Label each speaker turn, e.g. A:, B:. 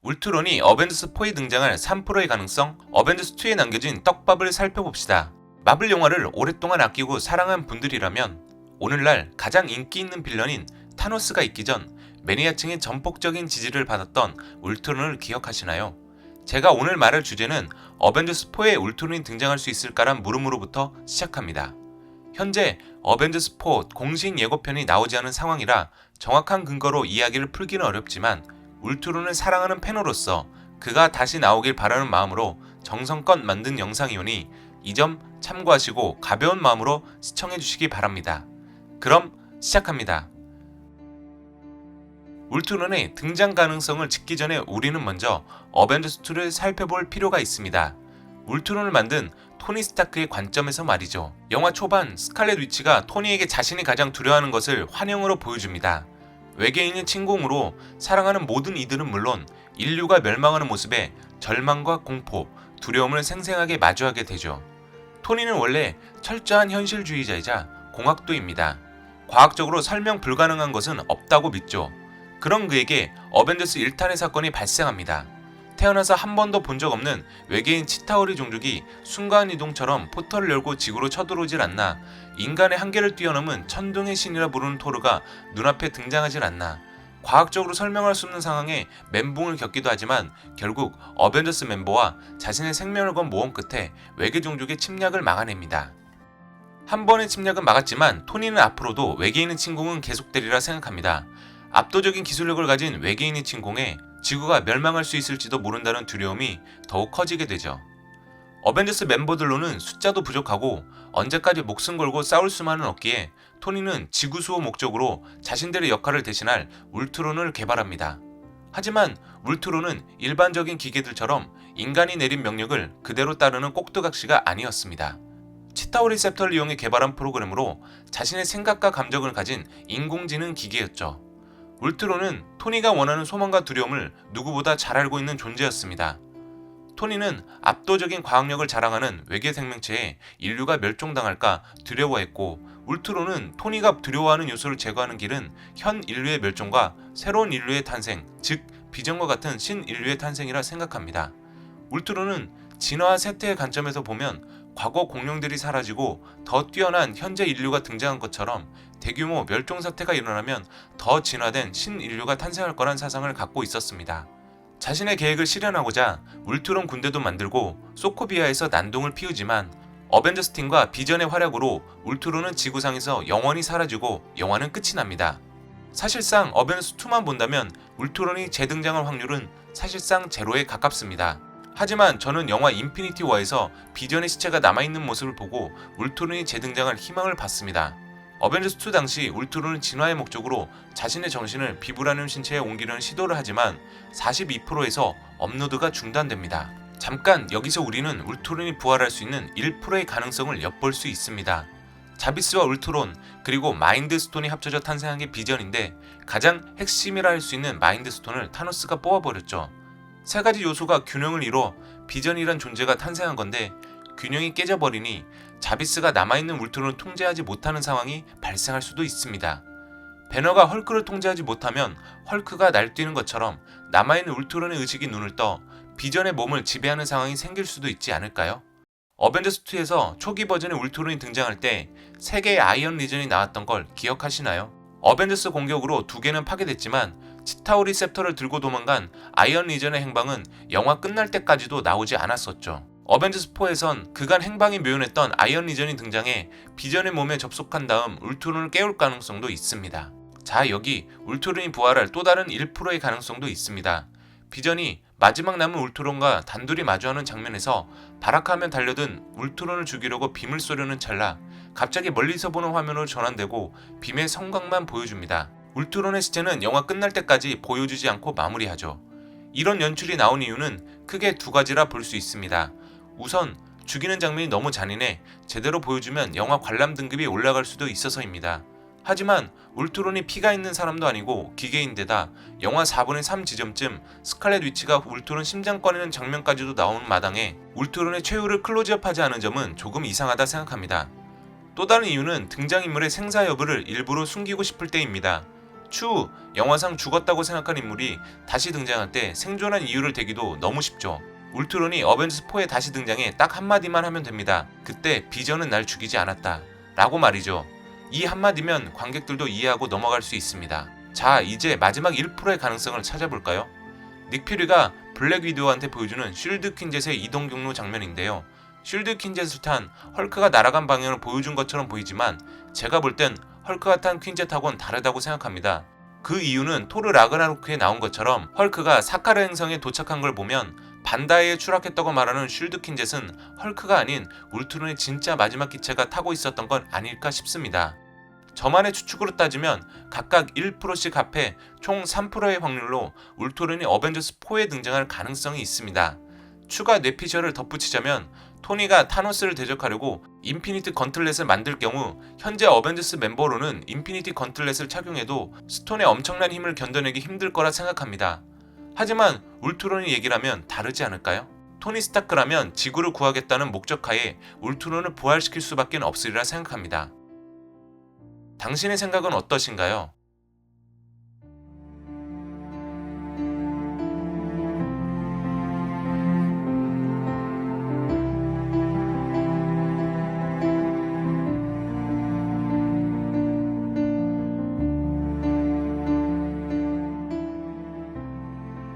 A: 울트론이 어벤져스 4에 등장할 3%의 가능성, 어벤져스 2에 남겨진 떡밥을 살펴봅시다. 마블 영화를 오랫동안 아끼고 사랑한 분들이라면 오늘날 가장 인기 있는 빌런인 타노스가 있기 전 매니아층의 전폭적인 지지를 받았던 울트론을 기억하시나요? 제가 오늘 말할 주제는 어벤져스 4에 울트론이 등장할 수 있을까란 물음으로부터 시작합니다. 현재 어벤져스 4 공식 예고편이 나오지 않은 상황이라 정확한 근거로 이야기를 풀기는 어렵지만 울트론을 사랑하는 팬으로서 그가 다시 나오길 바라는 마음으로 정성껏 만든 영상이오니 이 점 참고하시고 가벼운 마음으로 시청해주시기 바랍니다. 그럼 시작합니다. 울트론의 등장 가능성을 짚기 전에 우리는 먼저 어벤져스2를 살펴볼 필요가 있습니다. 울트론을 만든 토니 스타크의 관점에서 말이죠. 영화 초반 스칼렛 위치가 토니에게 자신이 가장 두려워하는 것을 환영으로 보여줍니다. 외계인의 침공으로 사랑하는 모든 이들은 물론 인류가 멸망하는 모습에 절망과 공포, 두려움을 생생하게 마주하게 되죠. 토니는 원래 철저한 현실주의자이자 공학도입니다. 과학적으로 설명 불가능한 것은 없다고 믿죠. 그런 그에게 어벤져스 1탄의 사건이 발생합니다. 태어나서 한 번도 본 적 없는 외계인 치타우리 종족이 순간이동처럼 포털을 열고 지구로 쳐들어오질 않나, 인간의 한계를 뛰어넘은 천둥의 신이라 부르는 토르가 눈앞에 등장하질 않나, 과학적으로 설명할 수 없는 상황에 멘붕을 겪기도 하지만 결국 어벤져스 멤버와 자신의 생명을 건 모험 끝에 외계 종족의 침략을 막아냅니다. 한 번의 침략은 막았지만 토니는 앞으로도 외계인의 침공은 계속되리라 생각합니다. 압도적인 기술력을 가진 외계인의 침공에 지구가 멸망할 수 있을지도 모른다는 두려움이 더욱 커지게 되죠. 어벤져스 멤버들로는 숫자도 부족하고 언제까지 목숨 걸고 싸울 수만은 없기에 토니는 지구 수호 목적으로 자신들의 역할을 대신할 울트론을 개발합니다. 하지만 울트론은 일반적인 기계들처럼 인간이 내린 명령을 그대로 따르는 꼭두각시가 아니었습니다. 치타 리셉터를 이용해 개발한 프로그램으로 자신의 생각과 감정을 가진 인공지능 기계였죠. 울트론은 토니가 원하는 소망과 두려움을 누구보다 잘 알고 있는 존재였습니다. 토니는 압도적인 과학력을 자랑하는 외계 생명체에 인류가 멸종당할까 두려워했고, 울트론은 토니가 두려워하는 요소를 제거하는 길은 현 인류의 멸종과 새로운 인류의 탄생, 즉 비전과 같은 신인류의 탄생이라 생각합니다. 울트론은 진화와 쇠퇴의 관점에서 보면 과거 공룡들이 사라지고 더 뛰어난 현재 인류가 등장한 것처럼 대규모 멸종 사태가 일어나면 더 진화된 신인류가 탄생할 거란 사상을 갖고 있었습니다. 자신의 계획을 실현하고자 울트론 군대도 만들고 소코비아에서 난동을 피우지만 어벤져스 팀과 비전의 활약으로 울트론은 지구상에서 영원히 사라지고 영화는 끝이 납니다. 사실상 어벤져스 2만 본다면 울트론이 재등장할 확률은 사실상 제로에 가깝습니다. 하지만 저는 영화 인피니티 워에서 비전의 시체가 남아있는 모습을 보고 울트론이 재등장할 희망을 봤습니다. 어벤져스 2 당시 울트론은 진화의 목적으로 자신의 정신을 비브라늄 신체에 옮기려는 시도를 하지만 42%에서 업로드가 중단됩니다. 잠깐 여기서 우리는 울트론이 부활할 수 있는 1%의 가능성을 엿볼 수 있습니다. 자비스와 울트론 그리고 마인드 스톤이 합쳐져 탄생한 게 비전인데 가장 핵심이라 할 수 있는 마인드 스톤을 타노스가 뽑아버렸죠. 세 가지 요소가 균형을 이뤄 비전이란 존재가 탄생한 건데 균형이 깨져버리니 자비스가 남아있는 울트론을 통제하지 못하는 상황이 발생할 수도 있습니다. 배너가 헐크를 통제하지 못하면 헐크가 날뛰는 것처럼 남아있는 울트론의 의식이 눈을 떠 비전의 몸을 지배하는 상황이 생길 수도 있지 않을까요? 어벤져스2에서 초기 버전의 울트론이 등장할 때 3개의 아이언 리전이 나왔던 걸 기억하시나요? 어벤져스 공격으로 2개는 파괴됐지만 치타우 리셉터를 들고 도망간 아이언 리전의 행방은 영화 끝날 때까지도 나오지 않았었죠. 어벤져스 4에선 그간 행방이 묘연했던 아이언 리전이 등장해 비전의 몸에 접속한 다음 울트론을 깨울 가능성도 있습니다. 자, 여기 울트론이 부활할 또 다른 1%의 가능성도 있습니다. 비전이 마지막 남은 울트론과 단둘이 마주하는 장면에서 발악하며 달려든 울트론을 죽이려고 빔을 쏘려는 찰나 갑자기 멀리서 보는 화면으로 전환되고 빔의 성광만 보여줍니다. 울트론의 시체는 영화 끝날 때까지 보여주지 않고 마무리하죠. 이런 연출이 나온 이유는 크게 2가지라 볼 수 있습니다. 우선 죽이는 장면이 너무 잔인해 제대로 보여주면 영화 관람 등급이 올라갈 수도 있어서입니다. 하지만 울트론이 피가 있는 사람도 아니고 기계인데다 영화 4분의 3 지점쯤 스칼렛 위치가 울트론 심장 꺼내는 장면까지도 나오는 마당에 울트론의 최후를 클로즈업하지 않은 점은 조금 이상하다 생각합니다. 또 다른 이유는 등장인물의 생사 여부를 일부러 숨기고 싶을 때입니다. 추후 영화상 죽었다고 생각한 인물이 다시 등장할 때 생존한 이유를 대기도 너무 쉽죠. 울트론이 어벤져스 4에 다시 등장해 딱 한마디만 하면 됩니다. 그때 비전은 날 죽이지 않았다 라고 말이죠. 이 한마디면 관객들도 이해하고 넘어갈 수 있습니다. 자, 이제 마지막 1%의 가능성을 찾아볼까요? 닉 퓨리가 블랙 위도우한테 보여주는 쉴드 퀸젯의 이동 경로 장면인데요. 쉴드 퀸젯을 탄 헐크가 날아간 방향을 보여준 것처럼 보이지만 제가 볼 땐 헐크가 탄 퀸젯하고는 다르다고 생각합니다. 그 이유는 토르 라그나로크에 나온 것처럼 헐크가 사카르 행성에 도착한 걸 보면 반다이에 추락했다고 말하는 쉴드 퀸젯은 헐크가 아닌 울트론의 진짜 마지막 기체가 타고 있었던 건 아닐까 싶습니다. 저만의 추측으로 따지면 각각 1%씩 합해 총 3%의 확률로 울트론이 어벤져스 4에 등장할 가능성이 있습니다. 추가 뇌피셜을 덧붙이자면 토니가 타노스를 대적하려고 인피니티 건틀렛을 만들 경우 현재 어벤져스 멤버로는 인피니티 건틀렛을 착용해도 스톤의 엄청난 힘을 견뎌내기 힘들 거라 생각합니다. 하지만 울트론이 얘기를 하면 다르지 않을까요? 토니 스타크라면 지구를 구하겠다는 목적하에 울트론을 부활시킬 수밖에 없으리라 생각합니다. 당신의 생각은 어떠신가요?